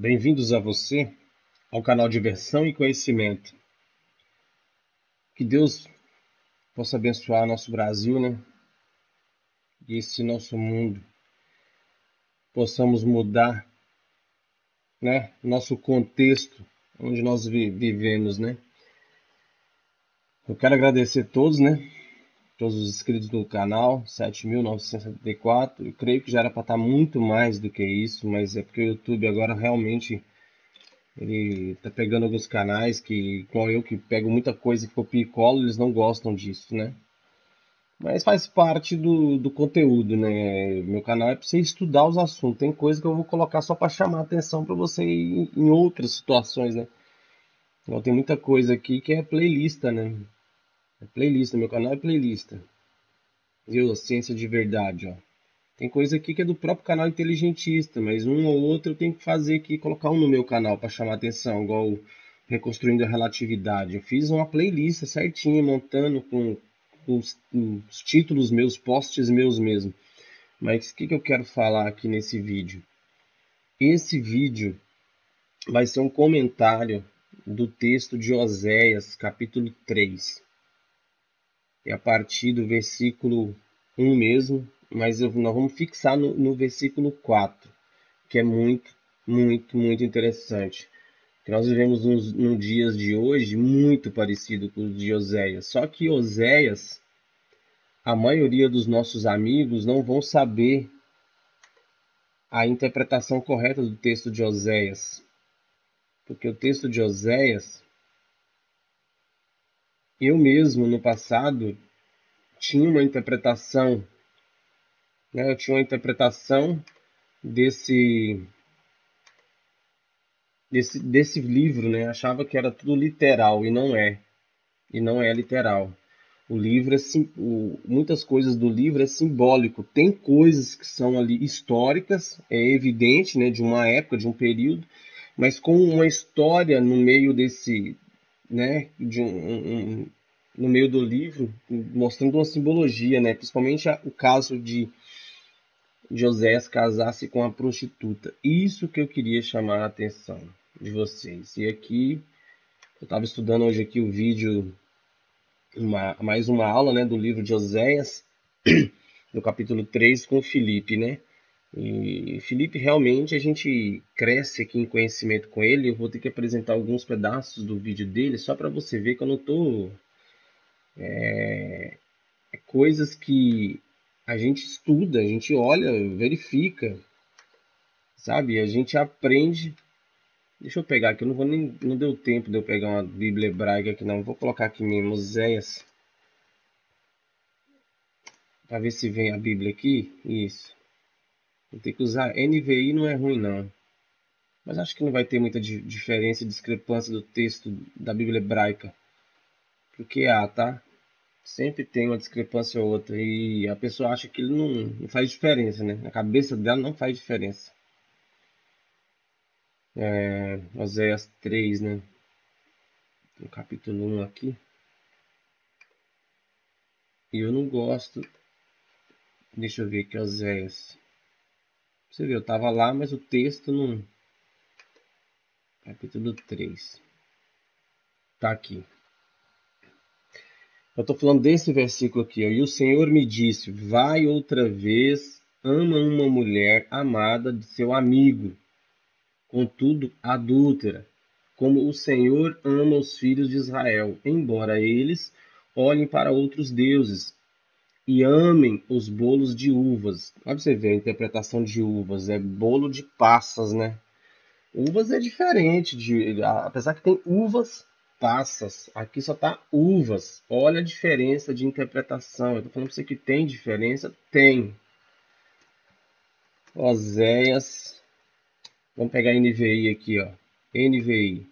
Bem-vindos a você ao canal Diversão e Conhecimento. Que Deus possa abençoar nosso Brasil, né? E esse nosso mundo. Possamos mudar, né? Nosso contexto onde nós vivemos, né? Eu quero agradecer a todos, né? Todos os inscritos no canal, 7.974. Eu creio que já era para estar muito mais do que isso, mas é porque o YouTube agora realmente ele tá pegando alguns canais que, como eu, que pego muita coisa que copio e colo, eles não gostam disso, né? Mas faz parte do conteúdo, né? Meu canal é para você estudar os assuntos. Tem coisa que eu vou colocar só para chamar a atenção para você em outras situações, né? Então, tem muita coisa aqui que é playlist, né? É playlist, meu canal é playlist. Viu? A ciência de verdade, ó. Tem coisa aqui que é do próprio canal Inteligentista, mas um ou outro eu tenho que fazer aqui, colocar um no meu canal para chamar atenção, igual Reconstruindo a Relatividade. Eu fiz uma playlist certinha, montando com os títulos meus, posts meus mesmo. Mas o que eu quero falar aqui nesse vídeo? Esse vídeo vai ser um comentário do texto de Oséias, capítulo 3. É a partir do versículo 1 mesmo, mas nós vamos fixar no versículo 4, que é muito interessante. Que nós vivemos num dias de hoje muito parecido com os de Oséias. Só que Oséias, a maioria dos nossos amigos não vão saber a interpretação correta do texto de Oséias. Porque o texto de Oséias, eu mesmo no passado tinha uma interpretação, né? Eu tinha uma interpretação desse livro, né? Achava que era tudo literal e não é. E não é literal. O livro muitas coisas do livro é simbólico. Tem coisas que são ali históricas, é evidente, né, de uma época, de um período, mas com uma história no meio desse, né, no meio do livro, mostrando uma simbologia, né, principalmente o caso de Oséias casar-se com a prostituta. Isso que eu queria chamar a atenção de vocês. E aqui eu estava estudando hoje aqui o vídeo, mais uma aula, né, do livro de Oséias, no capítulo 3, com o Felipe, né? E Felipe, realmente, a gente cresce aqui em conhecimento com ele. Eu vou ter que apresentar alguns pedaços do vídeo dele, só para você ver que eu não tô... coisas que a gente estuda, a gente olha, verifica, sabe? A gente aprende. Deixa eu pegar aqui, eu não vou nem... Não deu tempo de eu pegar uma Bíblia hebraica aqui, não. Vou colocar aqui mesmo, Oséias, para ver se vem a Bíblia aqui. Isso. Vou ter que usar NVI, não é ruim não. Mas acho que não vai ter muita diferença e discrepância do texto da Bíblia hebraica. Porque há, tá? Sempre tem uma discrepância ou outra. E a pessoa acha que ele não faz diferença, né? Na cabeça dela não faz diferença. Oséias 3, né? No capítulo 1 aqui. E eu não gosto. Deixa eu ver aqui, Oséias. Você vê, eu tava lá, mas o texto não... Capítulo 3. Tá aqui. Eu estou falando desse versículo aqui, ó. E o Senhor me disse: vai outra vez, ama uma mulher amada de seu amigo, contudo adúltera, como o Senhor ama os filhos de Israel, embora eles olhem para outros deuses e amem os bolos de uvas. Olha pra você ver a interpretação de uvas, é bolo de passas, né? Uvas é diferente, apesar que tem uvas passas, aqui só tá uvas. Olha a diferença de interpretação. Eu tô falando pra você que tem diferença? Tem. Oséias. Vamos pegar NVI aqui, ó. NVI.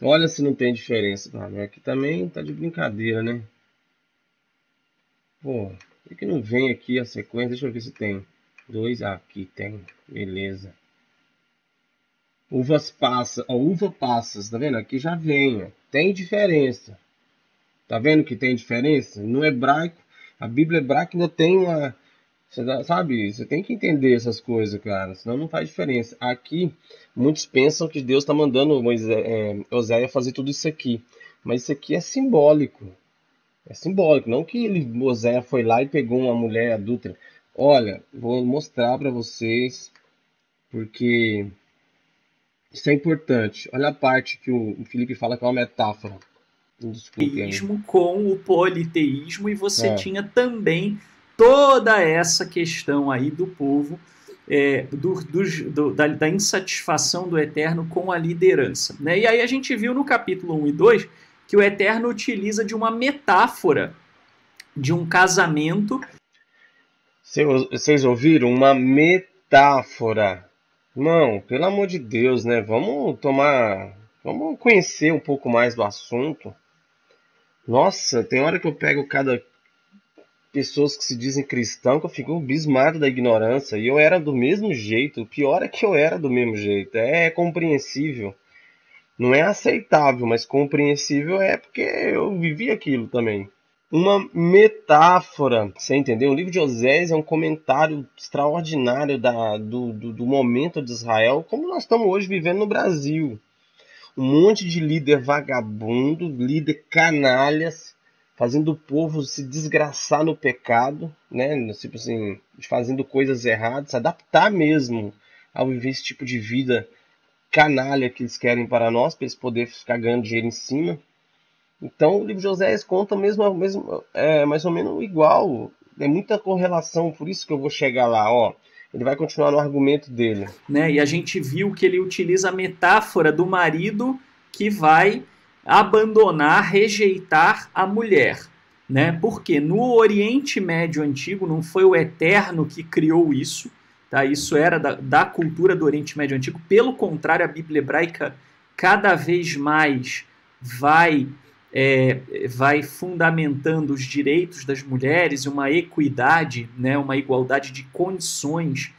Olha se não tem diferença. Ah, aqui também tá de brincadeira, né? Pô, por que não vem aqui a sequência? Deixa eu ver se tem. Dois, aqui tem. Beleza. Uvas passas, ó, uva passas, tá vendo? Aqui já vem, ó. Tem diferença. Tá vendo que tem diferença? No hebraico, a Bíblia hebraica ainda tem Sabe, você tem que entender essas coisas, cara, senão não faz diferença. Aqui, muitos pensam que Deus está mandando Oséia fazer tudo isso aqui, mas isso aqui é simbólico. É simbólico, não que Oséia foi lá e pegou uma mulher adulta. Olha, vou mostrar para vocês, porque isso é importante. Olha a parte que o Felipe fala que é uma metáfora. Desculpe aí. Teísmo com o politeísmo, e você É. tinha também toda essa questão aí do povo, da insatisfação do Eterno com a liderança. Né? E aí a gente viu no capítulo 1 e 2 que o Eterno utiliza de uma metáfora de um casamento. Vocês ouviram? Uma metáfora. Não, pelo amor de Deus, né? Vamos conhecer um pouco mais do assunto. Nossa, tem hora que eu pego cada pessoas que se dizem cristão que eu fico abismado da ignorância. E eu era do mesmo jeito. O pior é que eu era do mesmo jeito. É compreensível. Não é aceitável, mas compreensível é porque eu vivi aquilo também. Uma metáfora, você entendeu? O livro de Osés é um comentário extraordinário do momento de Israel, como nós estamos hoje vivendo no Brasil. Um monte de líder vagabundo, líder canalhas, fazendo o povo se desgraçar no pecado, né? Tipo assim, fazendo coisas erradas, se adaptar mesmo ao viver esse tipo de vida canalha que eles querem para nós, para eles poderem ficar ganhando dinheiro em cima. Então o livro de Oséias conta mais ou menos igual. É muita correlação, por isso que eu vou chegar lá, ó. Ele vai continuar no argumento dele. Né? E a gente viu que ele utiliza a metáfora do marido que vai abandonar, rejeitar a mulher. Né? Porque no Oriente Médio Antigo não foi o Eterno que criou isso, tá? Isso era da cultura do Oriente Médio Antigo. Pelo contrário, a Bíblia hebraica cada vez mais vai vai fundamentando os direitos das mulheres, uma equidade, né, uma igualdade de condições.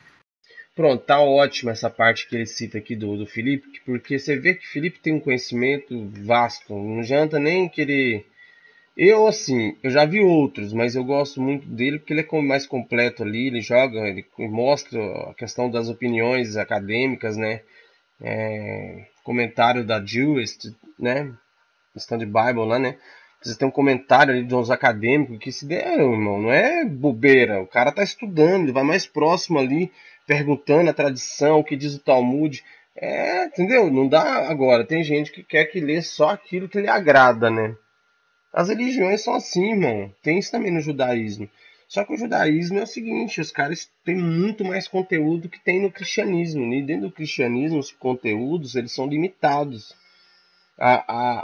Pronto, tá ótima essa parte que ele cita aqui do Felipe, porque você vê que o Felipe tem um conhecimento vasto. Não adianta nem querer. Eu, assim, eu já vi outros, mas eu gosto muito dele porque ele é mais completo ali. Ele joga, ele mostra a questão das opiniões acadêmicas, né? Comentário da Jewist, né? Stand Bible lá, né? Você tem um comentário ali de uns acadêmicos que se der, irmão, não é bobeira. O cara tá estudando, ele vai mais próximo ali, perguntando a tradição, o que diz o Talmud. Entendeu? Não dá agora. Tem gente que quer que lê só aquilo que lhe agrada, né? As religiões são assim, irmão. Tem isso também no judaísmo. Só que o judaísmo é o seguinte, os caras têm muito mais conteúdo que tem no cristianismo. E dentro do cristianismo, os conteúdos, eles são limitados.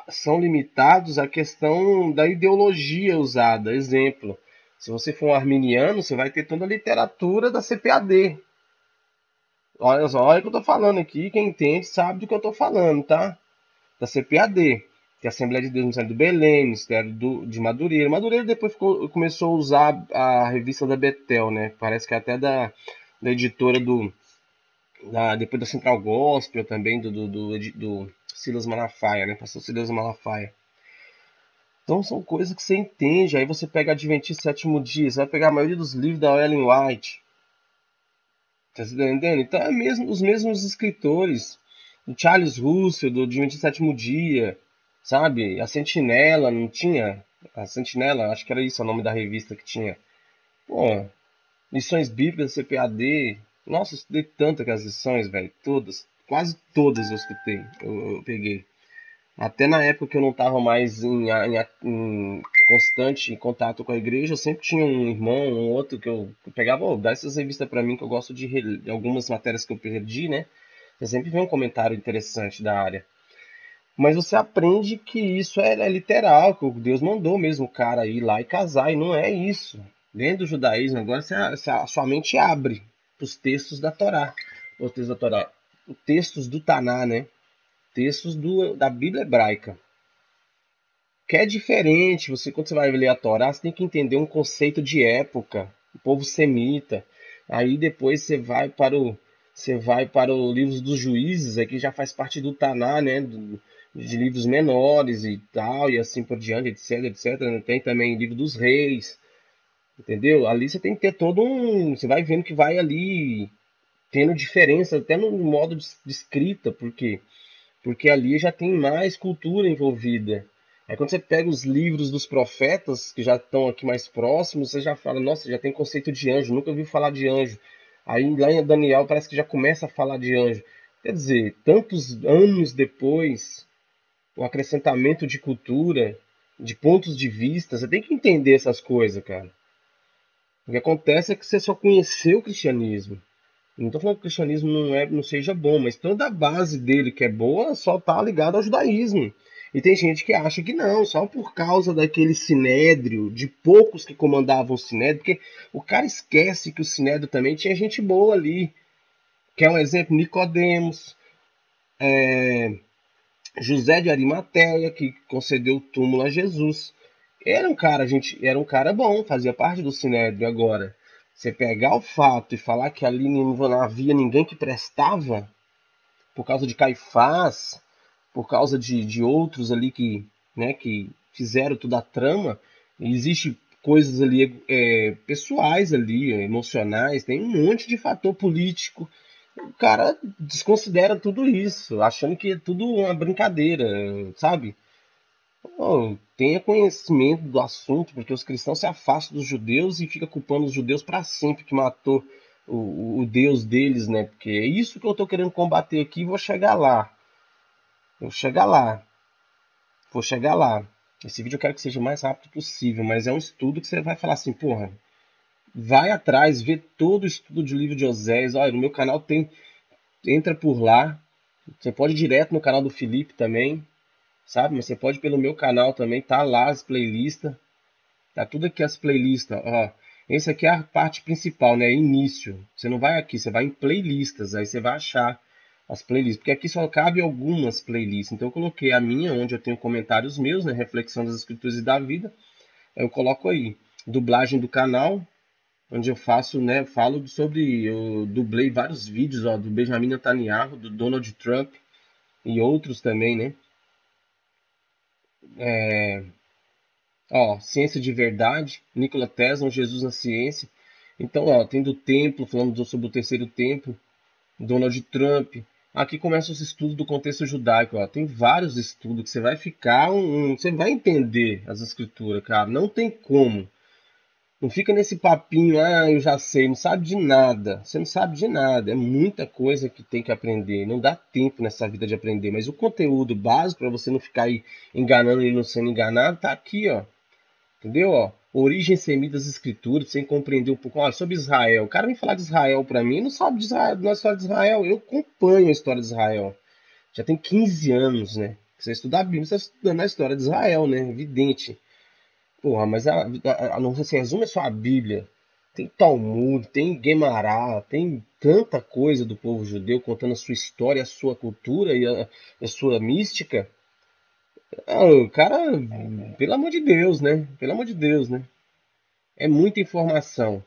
São limitados à questão da ideologia usada. Exemplo, se você for um arminiano, você vai ter toda a literatura da CPAD. Olha só, olha o que eu estou falando aqui, quem entende sabe do que eu estou falando, tá? Da CPAD, que é a Assembleia de Deus no Ministério do Belém, Ministério de Madureira. Madureira depois começou a usar a revista da Betel, né? Parece que até da editora depois da Central Gospel também, do Silas Malafaia, né? Pastor Silas Malafaia. Então são coisas que você entende. Aí você pega Adventista Sétimo Dia, você vai pegar a maioria dos livros da Ellen White. Tá entendendo? Então é mesmo os mesmos escritores. Do Charles Russell, do Adventista Sétimo Dia, sabe? A Sentinela, não tinha? A Sentinela, acho que era isso o nome da revista que tinha. Pô, lições bíblicas, CPAD. Nossa, eu estudei tanto aquelas lições, velho. Todas. Quase todas eu escutei. Eu peguei. Até na época que eu não estava mais em constante contato com a igreja, eu sempre tinha um irmão, um outro que eu pegava, dá essas revistas para mim que eu gosto de algumas matérias que eu perdi, né? Você sempre vê um comentário interessante da área. Mas você aprende que isso é literal, que Deus mandou mesmo o cara ir lá e casar, e não é isso. Dentro do judaísmo, agora a sua mente abre para os textos da Torá. Os textos da Torá. Os textos do Taná, né? Textos da Bíblia hebraica. Que é diferente, quando você vai ler a Torá, você tem que entender um conceito de época, o povo semita. Aí depois você vai para o livro dos juízes, aqui já faz parte do Taná, né, de livros menores e tal, e assim por diante, etc, etc. Tem também o livro dos reis. entendeu? Ali você tem que ter todo um... Você vai vendo que vai ali tendo diferença até no modo de escrita, porque ali já tem mais cultura envolvida. Aí quando você pega os livros dos profetas, que já estão aqui mais próximos, você já fala, nossa, já tem conceito de anjo, nunca ouvi falar de anjo. Aí lá em Daniel parece que já começa a falar de anjo. Quer dizer, tantos anos depois, o acrescentamento de cultura, de pontos de vista, você tem que entender essas coisas, cara. O que acontece é que você só conheceu o cristianismo. Não estou falando que o cristianismo não seja bom, mas toda a base dele que é boa só está ligada ao judaísmo. E tem gente que acha que não, só por causa daquele sinédrio, de poucos que comandavam o sinédrio, porque o cara esquece que o sinédrio também tinha gente boa ali. Que é um exemplo, Nicodemos, José de Arimateia, que concedeu o túmulo a Jesus. Era um cara bom, fazia parte do sinédrio. Agora, você pegar o fato e falar que ali não havia ninguém que prestava, por causa de Caifás, por causa de outros ali que fizeram toda a trama, existe coisas ali pessoais ali, emocionais, tem um monte de fator político. O cara desconsidera tudo isso, achando que é tudo uma brincadeira, sabe? Pô, tenha conhecimento do assunto, porque os cristãos se afastam dos judeus e fica culpando os judeus para sempre que matou o Deus deles, né? Porque é isso que eu tô querendo combater aqui e vou chegar lá. Vou chegar lá. Vou chegar lá. Esse vídeo eu quero que seja o mais rápido possível, mas é um estudo que você vai falar assim, porra, vai atrás, vê todo o estudo de livro de Oséias. Olha, no meu canal tem, entra por lá. Você pode ir direto no canal do Felipe também, sabe? Mas você pode ir pelo meu canal também, tá lá as playlists. Tá tudo aqui as playlists, ó. Esse aqui é a parte principal, né? Início. Você não vai aqui, você vai em playlists, aí você vai achar as playlists, porque aqui só cabe algumas playlists. Então eu coloquei a minha, onde eu tenho comentários meus, né? Reflexão das escrituras e da vida. Eu coloco aí dublagem do canal, onde eu faço, né? Falo sobre, eu dublei vários vídeos, ó, do Benjamin Netanyahu, do Donald Trump e outros também, né? Ó, Ciência de Verdade, Nikola Tesla, Jesus na Ciência. Então, ó, tem do templo, falando sobre o terceiro templo, Donald Trump. Aqui começa os estudos do contexto judaico, ó. Tem vários estudos que você vai ficar, você vai entender as escrituras, cara. Não tem como. Não fica nesse papinho, ah, eu já sei, não sabe de nada. Você não sabe de nada. É muita coisa que tem que aprender. Não dá tempo nessa vida de aprender. Mas o conteúdo básico, para você não ficar aí enganando e não sendo enganado, tá aqui, ó. Entendeu? Ó, origem semita das escrituras, sem compreender um pouco. Olha, sobre Israel. O cara vem falar de Israel para mim, não sabe de Israel, da história de Israel. Eu acompanho a história de Israel. Já tem 15 anos, né? Você estuda a Bíblia, você está estudando a história de Israel, né? Evidente. Porra, mas não se resume só a Bíblia. Tem Talmud, tem Guemará, tem tanta coisa do povo judeu contando a sua história, a sua cultura e a sua mística. Ah, o cara, pelo amor de Deus, né? Pelo amor de Deus, né? É muita informação.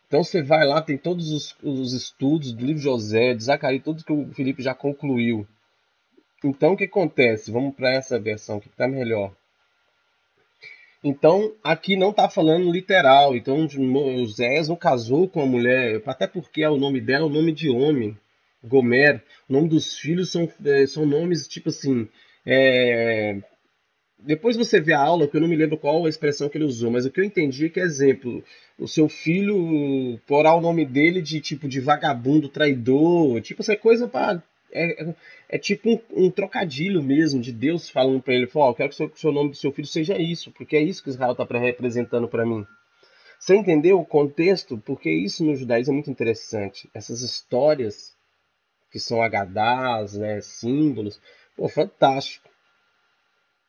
Então você vai lá, tem todos os estudos do livro de José, de Zacarias, tudo que o Felipe já concluiu. Então o que acontece? Vamos para essa versão que está melhor. Então aqui não está falando literal. Então Oséias não casou com a mulher, até porque o nome dela é o nome de homem, Gomer. O nome dos filhos são nomes tipo assim. É, Depois você vê a aula, que eu não me lembro qual a expressão que ele usou, mas o que eu entendi é que, exemplo, o seu filho porá o nome dele de tipo de vagabundo, traidor, tipo essa coisa para é tipo um trocadilho mesmo de Deus falando para ele, ó, eu quero que o seu nome do seu filho seja isso, porque é isso que Israel está representando para mim. Você entendeu o contexto? Porque isso no judaísmo é muito interessante. Essas histórias que são agadás, né, símbolos, pô, fantástico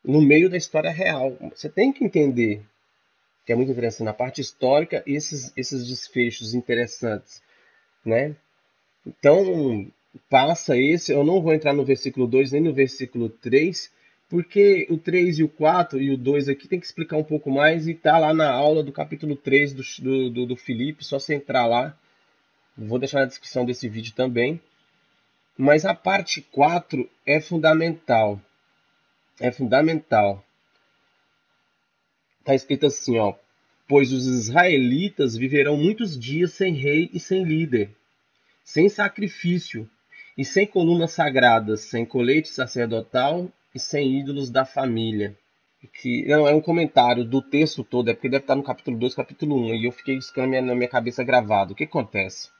no meio da história real. Você tem que entender que é muito interessante na parte histórica esses desfechos interessantes, né? Então, passa esse, eu não vou entrar no versículo 2 nem no versículo 3, porque o 3 e o 4 e o 2 aqui tem que explicar um pouco mais e tá lá na aula do capítulo 3 do Filipe, só você entrar lá. Vou deixar na descrição desse vídeo também. Mas a parte 4 é fundamental. É fundamental. Tá escrito assim, ó. pois os israelitas viverão muitos dias sem rei e sem líder, sem sacrifício e sem colunas sagradas, sem colete sacerdotal e sem ídolos da família. Que não é um comentário do texto todo, é porque deve estar no capítulo 2, capítulo 1, e eu fiquei isso na minha cabeça gravado. O que acontece?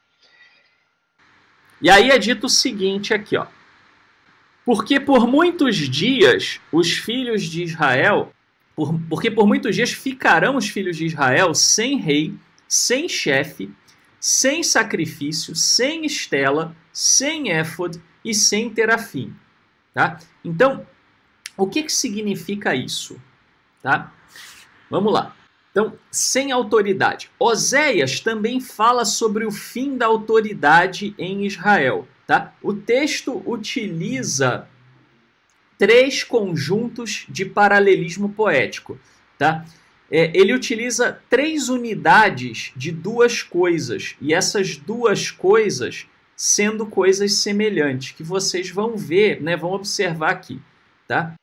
E aí é dito o seguinte aqui, ó. Porque por muitos dias os filhos de Israel, porque por muitos dias ficarão os filhos de Israel sem rei, sem chefe, sem sacrifício, sem estela, sem éfode e sem terafim. Tá? Então, o que significa isso? Tá? Vamos lá. Então, sem autoridade. Oséias também fala sobre o fim da autoridade em Israel. Tá? O texto utiliza 3 conjuntos de paralelismo poético. Tá? Ele utiliza 3 unidades de 2 coisas, e essas 2 coisas sendo coisas semelhantes, que vocês vão ver, né, vão observar aqui. Tá?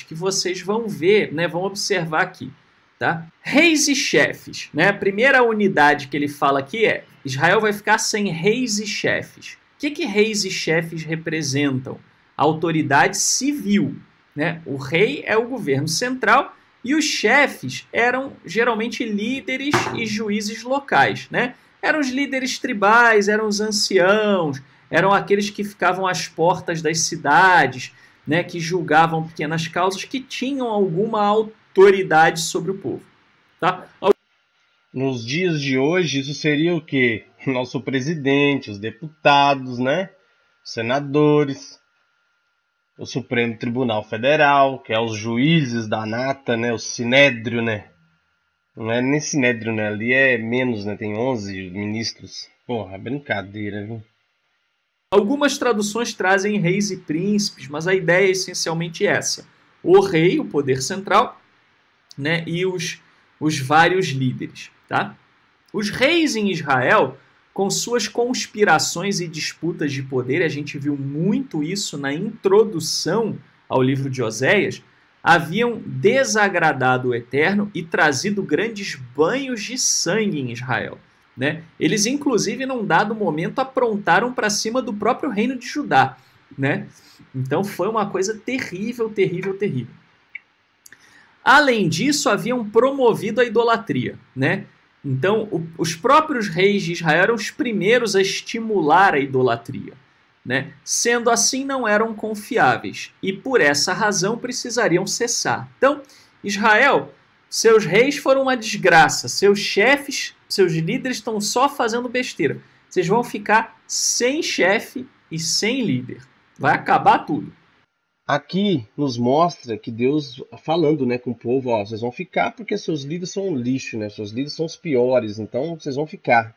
Que vocês vão ver, né, vão observar aqui. Tá? Reis e chefes. Né? A primeira unidade que ele fala aqui é: Israel vai ficar sem reis e chefes. O que reis e chefes representam? A autoridade civil. Né? O rei é o governo central e os chefes eram geralmente líderes e juízes locais. Né? Eram os líderes tribais, eram os anciãos, eram aqueles que ficavam às portas das cidades, né, que julgavam pequenas causas, que tinham alguma autoridade sobre o povo. Tá? Nos dias de hoje, isso seria o quê? Nosso presidente, os deputados, né? Os senadores, o Supremo Tribunal Federal, que é os juízes da nata, né? O Sinédrio, né? Não é nem Sinédrio, né? Ali é menos, né? Tem 11 ministros. Porra, brincadeira, viu? Algumas traduções trazem reis e príncipes, mas a ideia é essencialmente essa. O rei, o poder central, né, e os vários líderes. Tá? Os reis em Israel, com suas conspirações e disputas de poder, a gente viu muito isso na introdução ao livro de Oséias, haviam desagradado o Eterno e trazido grandes banhos de sangue em Israel. Né? Eles, inclusive, num dado momento, aprontaram para cima do próprio reino de Judá. Né? Então foi uma coisa terrível, terrível, terrível. Além disso, haviam promovido a idolatria. Né? Então, os próprios reis de Israel eram os primeiros a estimular a idolatria. Né? Sendo assim, não eram confiáveis e, por essa razão, precisariam cessar. Então, Israel, seus reis foram uma desgraça, seus chefes, seus líderes estão só fazendo besteira. Vocês vão ficar sem chefe e sem líder. Vai acabar tudo. Aqui nos mostra que Deus falando, né, com o povo, ó, vocês vão ficar porque seus líderes são um lixo, né? Seus líderes são os piores, então vocês vão ficar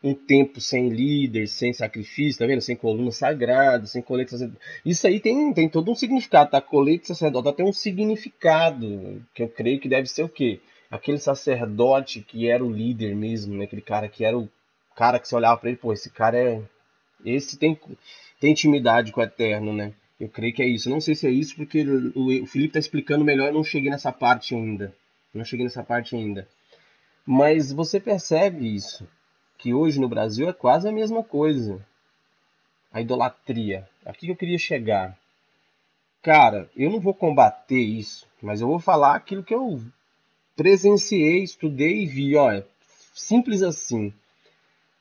um tempo sem líder, sem sacrifício, tá vendo? Sem coluna sagrada, sem colete sacerdotal. Isso aí tem todo um significado, tá? Colete sacerdotal tem um significado, que eu creio que deve ser o quê? Aquele sacerdote que era o líder mesmo, né? Aquele cara que era o cara que você olhava para ele, pô, esse cara é... Esse tem intimidade com o Eterno, né? Eu creio que é isso. Não sei se é isso, porque o Felipe tá explicando melhor, eu não cheguei nessa parte ainda. Mas você percebe isso, que hoje no Brasil é quase a mesma coisa. A idolatria. Aqui que eu queria chegar. Cara, eu não vou combater isso, mas eu vou falar aquilo que eu presenciei, estudei e vi. Olha, simples assim.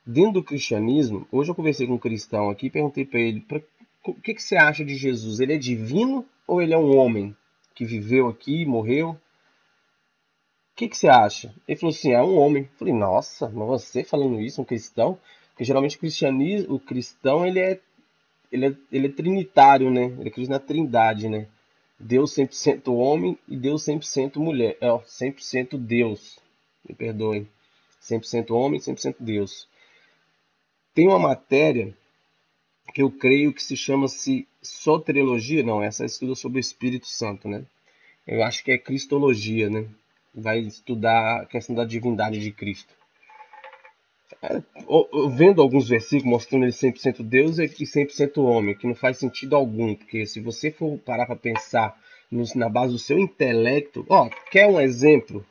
Dentro do cristianismo, hoje eu conversei com um cristão aqui e perguntei para ele, o que você acha de Jesus? Ele é divino ou ele é um homem que viveu aqui, morreu? O que você acha? Ele falou assim, é um homem. Eu falei, nossa, mas você falando isso, um cristão? Porque geralmente o cristão ele é trinitário, né? Ele acredita na trindade, né? Deus 100% homem e Deus 100% mulher. 100% Deus. Me perdoem. 100% homem, 100% Deus. Tem uma matéria que eu creio que se chama-se soteriologia. Não, essa estuda sobre o Espírito Santo, né? Eu acho que é cristologia, né? Vai estudar a questão da divindade de Cristo. Vendo alguns versículos mostrando ele 100% Deus e 100% homem, que não faz sentido algum, porque se você for parar para pensar na base do seu intelecto... Quer um exemplo?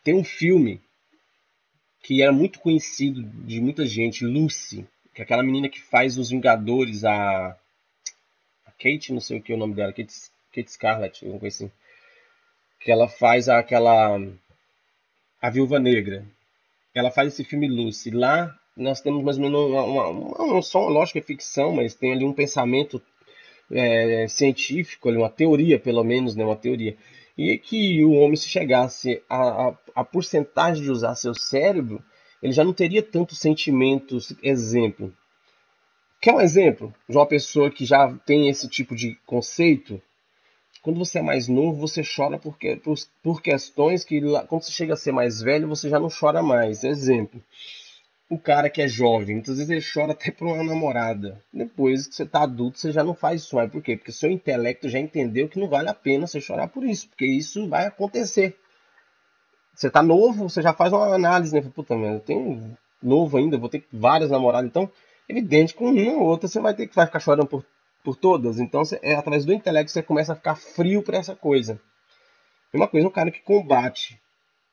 Tem um filme que era muito conhecido de muita gente, Lucy, que é aquela menina que faz os Vingadores, a Kate, não sei o que é o nome dela, Kate Scarlett, alguma coisa assim, que ela faz a Viúva Negra. Ela faz esse filme Lucy. Lá nós temos mais ou menos só uma lógica de ficção, mas tem ali um pensamento científico, ali, uma teoria pelo menos, né, uma teoria. E que o homem, se chegasse a porcentagem de usar seu cérebro, ele já não teria tantos sentimentos. Exemplo. Quer um exemplo de uma pessoa que já tem esse tipo de conceito? Quando você é mais novo, você chora por questões que, quando você chega a ser mais velho, você já não chora mais. Exemplo, o cara que é jovem, muitas vezes ele chora até por uma namorada. Depois que você está adulto, você já não faz isso mais. Por quê? Porque seu intelecto já entendeu que não vale a pena você chorar por isso, porque isso vai acontecer. Você está novo, você já faz uma análise, né? Puta merda, eu tenho novo ainda, vou ter várias namoradas, então, evidente, com uma ou outra você vai ficar chorando por todas. Então, através do intelecto, você começa a ficar frio para essa coisa. Uma coisa, um cara que combate.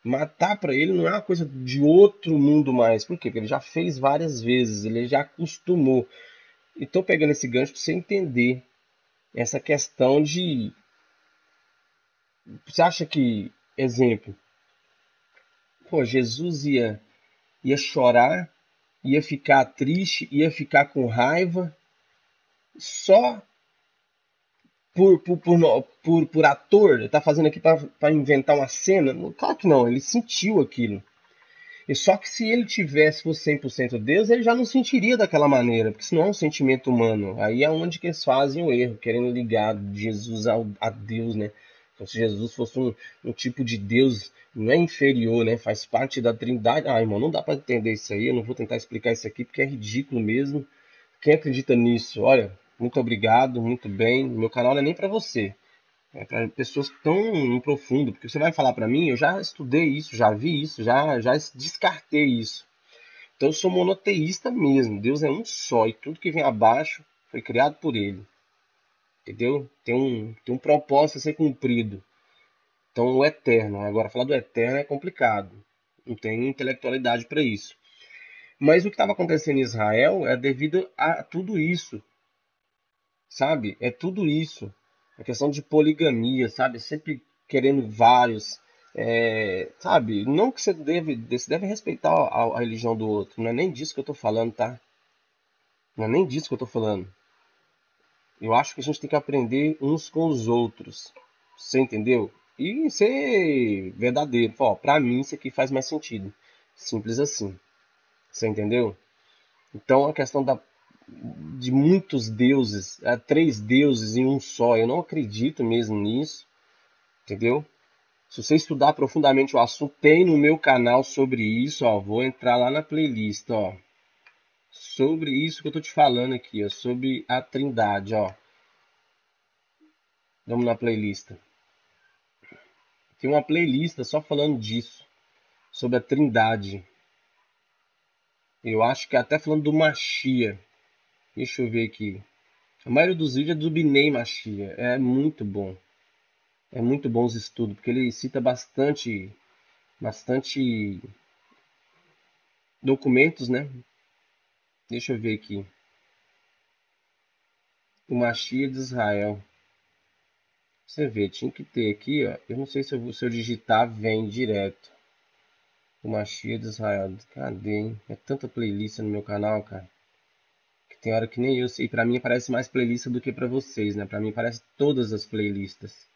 Matar para ele não é uma coisa de outro mundo mais. Por quê? Porque ele já fez várias vezes, ele já acostumou. Então, pegando esse gancho para você entender essa questão de. Você acha que, exemplo, pô, Jesus ia chorar, ia ficar triste, ia ficar com raiva só por ator? Ele tá fazendo aqui para inventar uma cena? Claro que não, ele sentiu aquilo. E só que se ele fosse 100% Deus, ele já não sentiria daquela maneira, porque isso não é um sentimento humano. Aí é onde que eles fazem o erro, querendo ligar Jesus a Deus, né? Então, se Jesus fosse um tipo de Deus, não é inferior, né? Faz parte da Trindade. Ah, irmão, não dá para entender isso aí, eu não vou tentar explicar isso aqui, porque é ridículo mesmo. Quem acredita nisso, olha, muito obrigado, muito bem. Meu canal não é nem para você. É para pessoas que estão no profundo, porque você vai falar para mim, eu já estudei isso, já vi isso, já descartei isso. Então eu sou monoteísta mesmo, Deus é um só e tudo que vem abaixo foi criado por ele. Entendeu? Tem um propósito a ser cumprido. Então o eterno, agora falar do eterno é complicado. Não tem intelectualidade para isso. Mas o que estava acontecendo em Israel é devido a tudo isso, sabe? É tudo isso. A questão de poligamia, sabe? Sempre querendo vários, sabe? Não que você deve respeitar a religião do outro. Não é nem disso que eu tô falando, tá? Não é nem disso que eu tô falando. Eu acho que a gente tem que aprender uns com os outros. Você entendeu? E ser verdadeiro. Ó, pra mim isso aqui faz mais sentido. Simples assim. Você entendeu? Então a questão de muitos deuses, três deuses em um só, eu não acredito mesmo nisso, entendeu? Se você estudar profundamente o assunto, tem no meu canal sobre isso, ó, vou entrar lá na playlist, ó, sobre isso que eu tô te falando aqui, ó, sobre a Trindade, ó. Vamos na playlist. Tem uma playlist só falando disso, sobre a Trindade. Eu acho que até falando do Machia. Deixa eu ver aqui. A maioria dos vídeos é do Binei Machia. É muito bom. É muito bom os estudos, porque ele cita bastante documentos, né? Deixa eu ver aqui. O Machia de Israel. Você vê, tinha que ter aqui, ó. Eu não sei se eu digitar, vem direto. O Machia de Israel. Cadê, hein? É tanta playlist no meu canal, cara. Que tem hora que nem eu sei. Pra mim parece mais playlist do que pra vocês, né? Pra mim parece todas as playlists.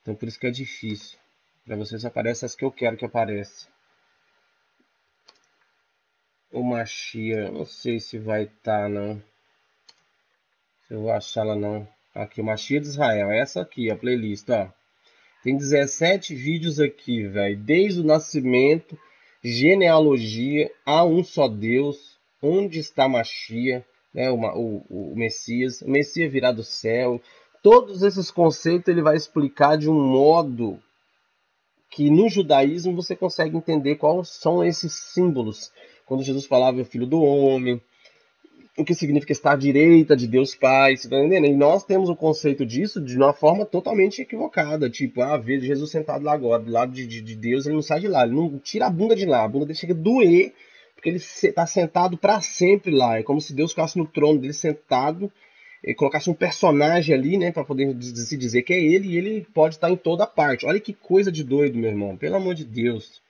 Então por isso que é difícil. Pra vocês aparecem as que eu quero que apareça. O Machia, não sei se vai estar, não. Se eu vou achar ela, não. Aqui, o Machia de Israel. Essa aqui, a playlist, ó. Tem 17 vídeos aqui, velho. Desde o nascimento, genealogia, há um só Deus, onde está Machia, né, o Messias, o Messias virá do céu. Todos esses conceitos ele vai explicar de um modo que no judaísmo você consegue entender quais são esses símbolos. Quando Jesus falava o filho do homem, o que significa estar à direita de Deus Pai, você tá entendendo? E nós temos o conceito disso de uma forma totalmente equivocada, tipo, ver Jesus sentado lá agora, do lado de Deus, ele não sai de lá, ele não tira a bunda de lá, a bunda dele chega a doer, porque ele está sentado para sempre lá, é como se Deus ficasse no trono dele sentado, e colocasse um personagem ali, né, para poder se dizer que é ele, e ele pode estar em toda parte. Olha que coisa de doido, meu irmão, pelo amor de Deus.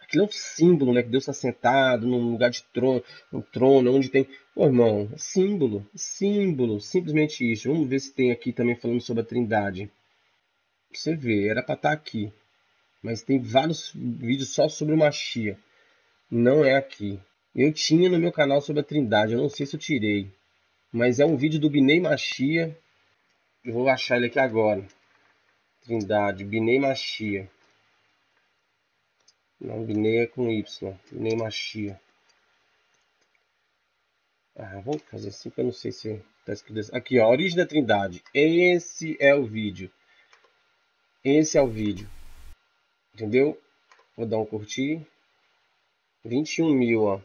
Aquilo é um símbolo, né? Que Deus está sentado num lugar de trono, um trono, onde tem. Pô, irmão, é símbolo, símbolo, simplesmente isso. Vamos ver se tem aqui também falando sobre a Trindade. Você vê, era para estar aqui. Mas tem vários vídeos só sobre o Machia. Não é aqui. Eu tinha no meu canal sobre a Trindade, eu não sei se eu tirei. Mas é um vídeo do Binei Machia. Eu vou achar ele aqui agora. Trindade, Binei Machia. Não, Binei é com Y. Binei Machia. Vamos fazer assim, que eu não sei se tá escrito assim. Aqui, ó, Origem da Trindade. Esse é o vídeo. Esse é o vídeo. Entendeu? Vou dar um curtir. 21 mil, ó.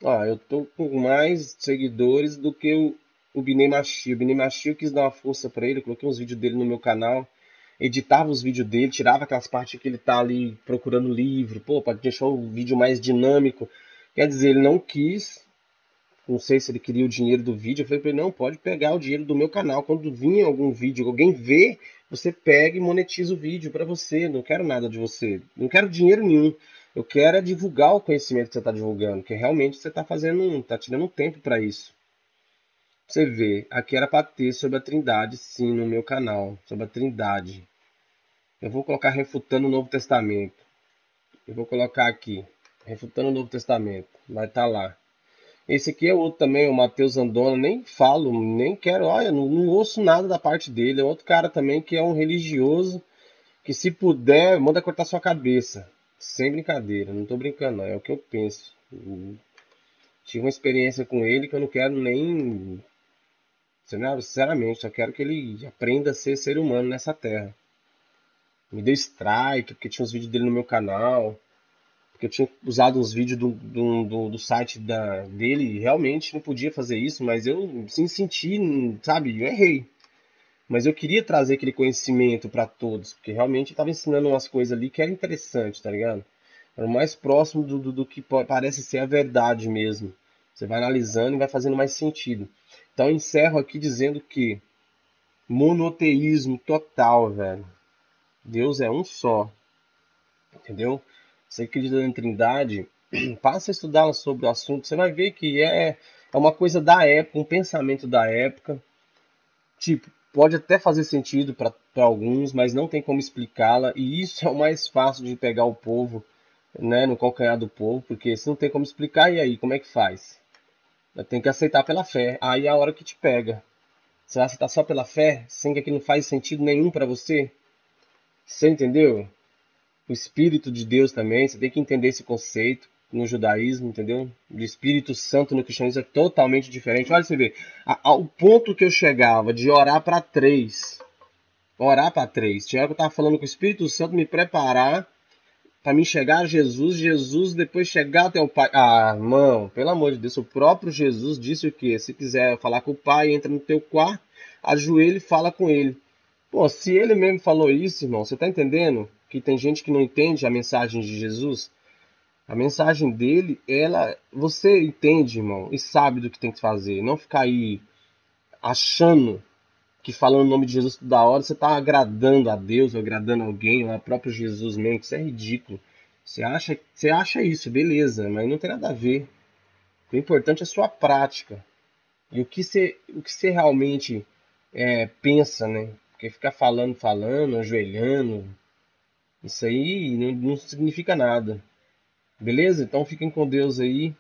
Ó, eu tô com mais seguidores do que o Binei Machia. O Binei Machia, eu quis dar uma força pra ele. Eu coloquei uns vídeos dele no meu canal. Editava os vídeos dele, tirava aquelas partes que ele tá ali procurando livro. Pô, pra deixar o vídeo mais dinâmico. Quer dizer, ele não quis. Não sei se ele queria o dinheiro do vídeo. Eu falei para ele, não, pode pegar o dinheiro do meu canal. Quando vir algum vídeo, alguém vê, você pega e monetiza o vídeo para você. Não quero nada de você. Não quero dinheiro nenhum. Eu quero é divulgar o conhecimento que você está divulgando. Que realmente você está fazendo, está tirando um tempo para isso. Você vê, aqui era para ter sobre a Trindade, sim, no meu canal. Sobre a Trindade. Eu vou colocar refutando o Novo Testamento. Eu vou colocar aqui, refutando o Novo Testamento. Vai estar lá. Esse aqui é outro também, o Matheus Andona, nem falo, nem quero, olha, não ouço nada da parte dele. É outro cara também que é um religioso, que se puder, manda cortar sua cabeça. Sem brincadeira, não tô brincando não, é o que eu penso. Tive uma experiência com ele que eu não quero nem, sinceramente, só quero que ele aprenda a ser ser humano nessa terra. Me deu strike, porque tinha uns vídeos dele no meu canal. Porque eu tinha usado uns vídeos do site dele e realmente não podia fazer isso, mas eu sim senti, sabe, eu errei. Mas eu queria trazer aquele conhecimento para todos, porque realmente estava ensinando umas coisas ali que era interessante, tá ligado? Era o mais próximo do que parece ser a verdade mesmo. Você vai analisando e vai fazendo mais sentido. Então eu encerro aqui dizendo que monoteísmo total, velho. Deus é um só, entendeu? Você acredita na Trindade, passa a estudar sobre o assunto, você vai ver que é uma coisa da época, um pensamento da época. Tipo, pode até fazer sentido para alguns, mas não tem como explicá-la. E isso é o mais fácil de pegar o povo, né, no calcanhar do povo, porque se não tem como explicar, e aí, como é que faz? Tem que aceitar pela fé. Aí é a hora que te pega. Você vai aceitar só pela fé, sem que aquilo não faz sentido nenhum para você? Você entendeu? O Espírito de Deus também, você tem que entender esse conceito no judaísmo, entendeu? O Espírito Santo no cristianismo é totalmente diferente. Olha, você vê, ao ponto que eu chegava de orar para três, tinha hora que eu estava falando com o Espírito Santo me preparar para mim chegar a Jesus, Jesus depois chegar até o Pai. Mano, pelo amor de Deus, o próprio Jesus disse o quê? Se quiser falar com o Pai, entra no teu quarto, ajoelha e fala com ele. Pô, se ele mesmo falou isso, irmão, você tá entendendo? Que tem gente que não entende a mensagem de Jesus? A mensagem dele, você entende, irmão, e sabe do que tem que fazer. Não ficar aí achando que falando o nome de Jesus toda hora, você tá agradando a Deus, ou agradando alguém, ou a próprio Jesus mesmo, que isso é ridículo. Você acha isso, beleza, mas não tem nada a ver. O importante é a sua prática. E o que você realmente pensa, né? Porque ficar falando, ajoelhando, isso aí não significa nada. Beleza? Então fiquem com Deus aí.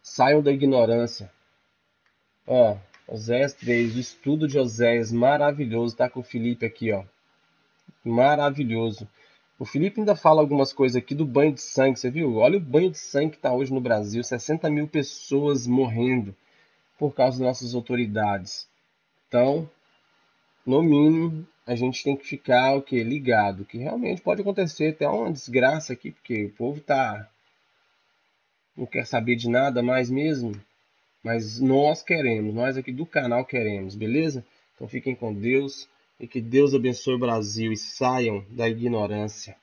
Saiam da ignorância. Ó, Oséias 3, o estudo de Oséias, maravilhoso. Tá com o Felipe aqui, ó. Maravilhoso. O Felipe ainda fala algumas coisas aqui do banho de sangue, você viu? Olha o banho de sangue que tá hoje no Brasil. 60 mil pessoas morrendo por causa das nossas autoridades. Então, no mínimo, a gente tem que ficar o quê? Ligado, que realmente pode acontecer até uma desgraça aqui, porque o povo não quer saber de nada mais mesmo. Mas nós queremos, nós aqui do canal queremos, beleza? Então fiquem com Deus e que Deus abençoe o Brasil e saiam da ignorância.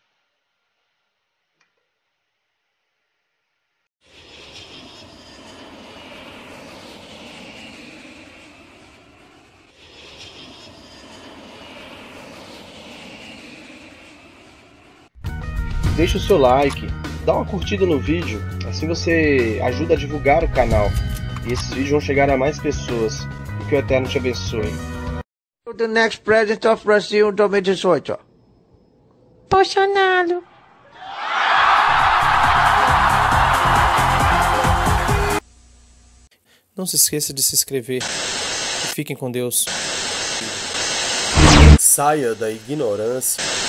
Deixe o seu like, dá uma curtida no vídeo, assim você ajuda a divulgar o canal e esses vídeos vão chegar a mais pessoas. E que o Eterno te abençoe. The next president of Brazil 2018. Bolsonaro. Não se esqueça de se inscrever e fiquem com Deus. Saia da ignorância.